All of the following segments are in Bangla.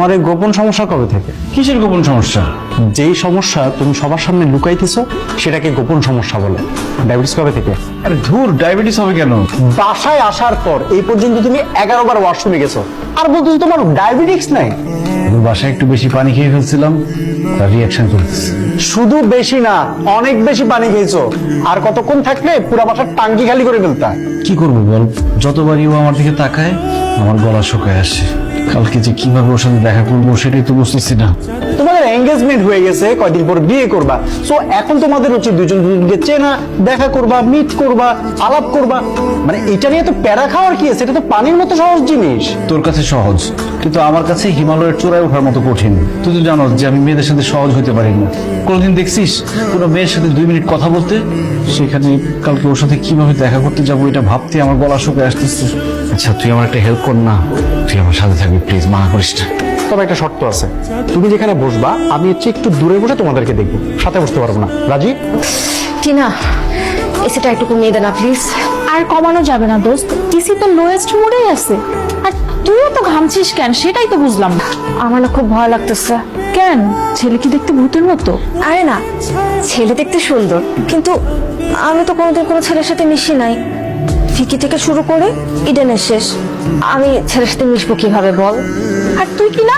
তোমার এই গোপন সমস্যা কবে থেকে? কিসের গোপন সমস্যা? যেই সমস্যা তুমি সবার সামনে লুকাইতেছো সেটাকে গোপন সমস্যা বলে। ডায়াবেটিস কবে থেকে? আরে ধুর, ডায়াবেটিস হবে কেন? বাসায় আসার পর এই পর্যন্ত তুমি 11 বার ওয়াশরুমে গেছো, আর বলতেছো তোমার ডায়াবেটিস নাই। বাসায় একটু বেশি পানি খেয়ে ফেলছিলাম, তার রিয়াকশন করতেছে। শুধু বেশি না, অনেক বেশি পানি খেয়েছো। আর কতক্ষণ থাকলে পুরো বাসার টাঙ্কি খালি করে ফেলতা। কি করবো বল, যতবারই ও আমার দিকে তাকায় আমার গলা শুকায় আসে। কালকে যে কিভাবে ওর সাথে দেখা করবো সেটাই তো বুঝতেছি না। তোমাদের এঙ্গেজমেন্ট হয়ে গেছে, কয়দিন পর বিয়ে করবা। সো এখন তোমাদের উচিত দুজন দুজনকে চেনা, দেখা করবা, মিট করবা, আলাপ করবা। মানে এটা নিয়ে তো প্যারা খাওয়ার কি আছে? এটা তো পানির মতো সহজ জিনিস। তোর কাছে সহজ, কিন্তু আমার কাছে হিমালয়ের চূড়ায় ওঠার মতো কঠিন। তুই তো জানোস যে আমি মেয়েদের সাথে সহজ হতে পারি না। কোনোদিন দেখছিস কোনো মেয়ের সাথে 2 মিনিট কথা বলতে? সেখানে কালকে ওর সাথে কিভাবে দেখা করতে যাবো এটা ভাবতে আমার গলা শুকায় আসতেছে। আচ্ছা তুই আমার একটা হেল্প কর না, তুই আমার সাথে থাকবি প্লিজ, মানা করিস না। তবে একটা শর্ত আছে, তুমি যেখানে বসবা আমি হচ্ছে একটু দূরে বসে তোমাদেরকে দেখবো, সাথে বসতে পারবো না। রাজি? টিনা, এসিটা একটু কমিয়ে দে না প্লিজ। আর কমানো যাবে না দোস্ত, ইসি তো লোয়েস্ট মোডেই আছে। আর তুইও তো ঘামছিস কেন সেটাই তো বুঝলাম না। আমার না খুব ভয় লাগতেছে। কেন, ছেলে কি দেখতে ভূতের মতো? আরে না, ছেলে দেখতে সুন্দর, কিন্তু আমি তো কোনোদিন কোনো ছেলের সাথে মিশি নাই। ফিকি থেকে শুরু করে ইডেনের শেষ, আমি ছেলের সাথে মিশবো কিভাবে বল? আর তুই কি না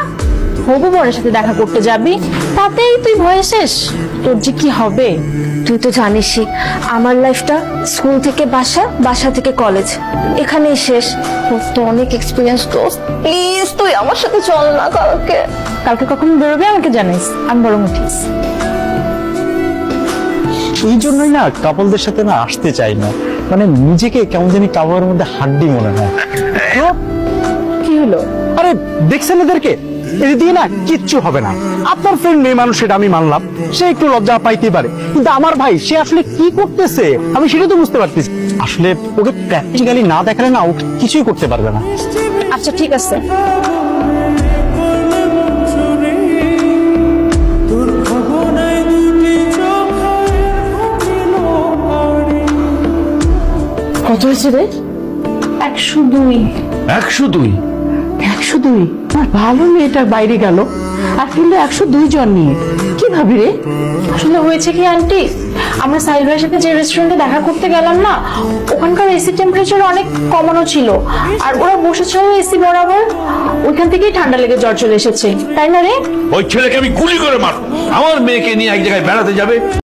হবু বরের সাথে দেখা করতে যাবি, তাতেই তুই ভয়ে শেষ। তোর যে কি হবে? তুই তো জানিসই আমার লাইফটা স্কুল থেকে বাসা, বাসা থেকে কলেজ, এখানেই শেষ। তোর তো অনেক এক্সপিরিয়েন্স দোস্ত, প্লিজ তুই আমার সাথে চল না কালকে। কালকে কখন বেরোবে আমাকে জানিস, আমি বরং উঠিস। এই জন্যই না কাপলদের সাথে না আসতে চাই না। মানে নিজেকে কেমন জানি কাপড়ের মধ্যে হাড্ডি মনে হয়। কি হলো? আরে দেখছেন এদেরকে, এদের দিয়ে না কিচ্ছু হবে না। আপনার ফ্রেন্ড মেয়ে মানুষ, সেটা আমি মানলাম, সে একটু লজ্জা পাইতে পারে, কিন্তু আমার ভাই সে আসলে কি করতেছে আমি সেটা তো বুঝতে পারতেছি। আসলে ওকে প্র্যাকটিক্যালি না দেখালে না ও কিছুই করতে পারবে না। আচ্ছা ঠিক আছে, কত হয়েছে রে? 102। 102? 102? আমার ভালো মেয়েটার বাইরে গেল আর কিন্তু 102 জন নিয়ে কি ভাবি রে? আসলে হয়েছে কি আন্টি, আমরা সাহিল ভাইয়ের সাথে যে রেস্টুরেন্টে দেখা করতে গেলাম না, ওখানকার এসি টেম্পারেচার অনেক কমানো ছিল। আর ওরা বসেছিল এসি বরাবর, ওইখান থেকেই ঠান্ডা লেগে জ্বর চলে এসেছে, তাই না রে? ওই ছেলেকে আমি গুলি করে মারব। আমার মেয়েকে নিয়ে এক জায়গায় বেড়াতে যাবে,